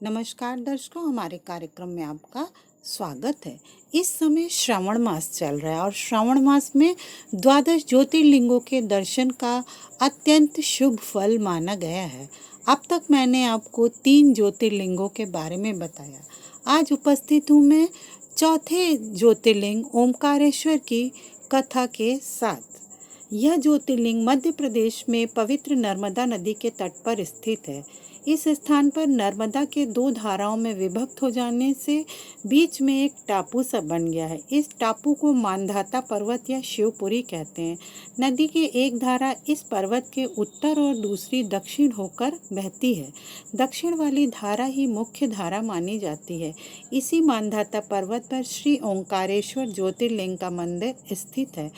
नमस्कार दर्शकों, हमारे कार्यक्रम में आपका स्वागत है। इस समय श्रावण मास चल रहा है और श्रावण मास में द्वादश ज्योतिर्लिंगों के दर्शन का अत्यंत शुभ फल माना गया है। अब तक मैंने आपको 3 ज्योतिर्लिंगों के बारे में बताया। आज उपस्थित हूँ मैं चौथे ज्योतिर्लिंग ओमकारेश्वर की कथा के साथ। यह ज्योतिर्लिंग मध्य प्रदेश में पवित्र नर्मदा नदी के तट पर स्थित है। इस स्थान पर नर्मदा के 2 धाराओं में विभक्त हो जाने से बीच में एक टापू सा बन गया है। इस टापू को मांधाता पर्वत या शिवपुरी कहते हैं। नदी की एक धारा इस पर्वत के उत्तर और दूसरी दक्षिण होकर बहती है। दक्षिण वाली धारा ही मुख्य धारा मानी जाती है। इसी मांधाता पर्वत पर श्री ओंकारेश्वर ज्योतिर्लिंग का मंदिर स्थित है।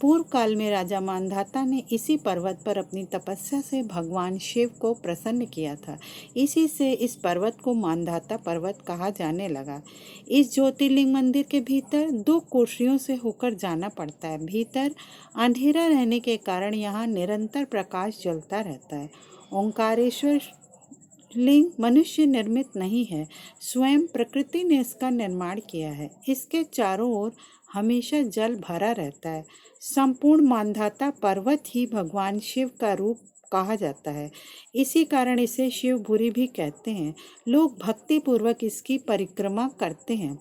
पूर्व काल में राजा मांधाता ने इसी पर्वत पर अपनी तपस्या से भगवान शिव को प्रसन्न किया था। इसी से इस पर्वत को मांधाता पर्वत कहा जाने लगा। इस ज्योतिर्लिंग मंदिर के भीतर 2 कोठरियों से होकर जाना पड़ता है। भीतर अंधेरा रहने के कारण यहाँ निरंतर प्रकाश जलता रहता है। ओंकारेश्वर लिंग मनुष्य निर्मित नहीं है, स्वयं प्रकृति ने इसका निर्माण किया है। इसके चारों ओर हमेशा जल भरा रहता है। संपूर्ण मांधाता पर्वत ही भगवान शिव का रूप कहा जाता है। इसी कारण इसे शिवपुरी भी कहते हैं। लोग भक्ति पूर्वक इसकी परिक्रमा करते हैं।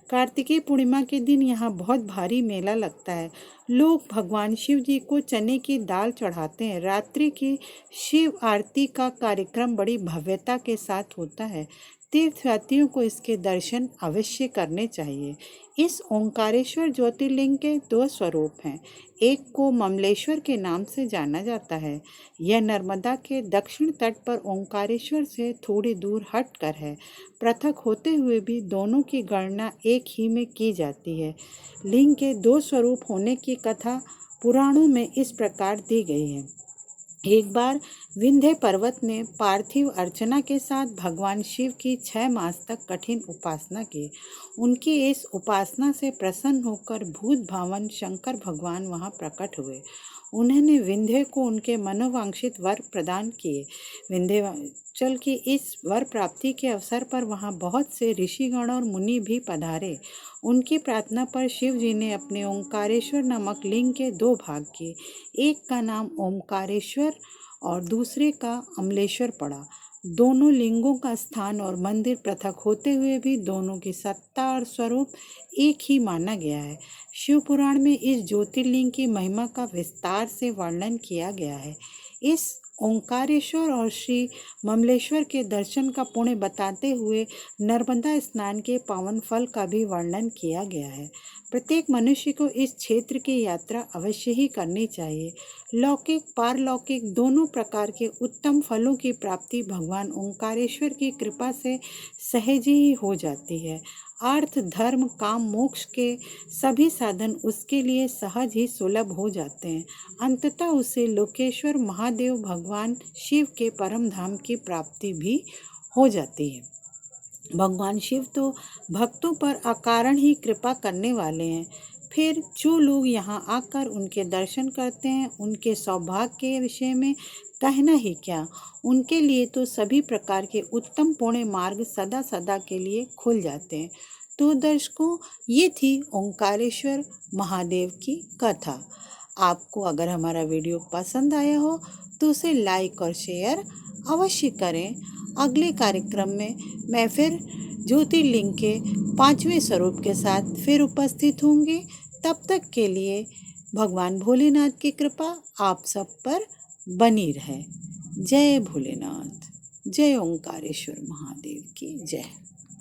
कार्तिकीय पूर्णिमा के दिन यहाँ बहुत भारी मेला लगता है। लोग भगवान शिव जी को चने की दाल चढ़ाते हैं। रात्रि की शिव आरती का कार्यक्रम बड़ी भव्यता के साथ होता है। तीर्थयात्रियों को इसके दर्शन अवश्य करने चाहिए। इस ओंकारेश्वर ज्योतिर्लिंग के 2 स्वरूप हैं। एक को ममलेश्वर के नाम से जाना जाता है। यह नर्मदा के दक्षिण तट पर ओंकारेश्वर से थोड़ी दूर हटकर है। पृथक होते हुए भी दोनों की गणना एक ही में की जाती है। लिंग के 2 स्वरूप होने की कथा पुराणों में इस प्रकार दी गई है। एक बार विंध्य पर्वत ने पार्थिव अर्चना के साथ भगवान शिव की 6 मास तक कठिन उपासना की। उनकी इस उपासना से प्रसन्न होकर भूत भावन शंकर भगवान वहां प्रकट हुए। उन्होंने विंध्य को उनके मनोवांछित वर प्रदान किए। विंध्याचल की इस वर प्राप्ति के अवसर पर वहां बहुत से ऋषिगण और मुनि भी पधारे। उनकी प्रार्थना पर शिव जी ने अपने ओंकारेश्वर नामक लिंग के 2 भाग किए। एक का नाम ओंकारेश्वर और दूसरे का अमलेश्वर पड़ा। दोनों लिंगों का स्थान और मंदिर पृथक होते हुए भी दोनों की सत्ता और स्वरूप एक ही माना गया है। शिव पुराण में इस ज्योतिर्लिंग की महिमा का विस्तार से वर्णन किया गया है। इस ओंकारेश्वर और श्री ममलेश्वर के दर्शन का पुण्य बताते हुए नर्मदा स्नान के पावन फल का भी वर्णन किया गया है। प्रत्येक मनुष्य को इस क्षेत्र की यात्रा अवश्य ही करनी चाहिए। लौकिक पारलौकिक दोनों प्रकार के उत्तम फलों की प्राप्ति भगवान ओंकारेश्वर की कृपा से सहज ही हो जाती है। अर्थ धर्म काम मोक्ष के सभी साधन उसके लिए सहज ही सुलभ हो जाते हैं। अंततः उसे लोकेश्वर महादेव भगवान शिव के परम धाम की प्राप्ति भी हो जाती है। भगवान शिव तो भक्तों पर अकारण ही कृपा करने वाले हैं। फिर जो लोग यहाँ आकर उनके दर्शन करते हैं, उनके सौभाग्य के विषय में कहना ही क्या। उनके लिए तो सभी प्रकार के उत्तम पुण्य मार्ग सदा सदा के लिए खुल जाते हैं। तो दर्शकों, ये थी ओंकारेश्वर महादेव की कथा। आपको अगर हमारा वीडियो पसंद आया हो तो उसे लाइक और शेयर अवश्य करें। अगले कार्यक्रम में मैं फिर ज्योतिर्लिंग के 5वें स्वरूप के साथ फिर उपस्थित होंगी। तब तक के लिए भगवान भोलेनाथ की कृपा आप सब पर बनी रहे। जय भोलेनाथ, जय ओंकारेश्वर महादेव की जय।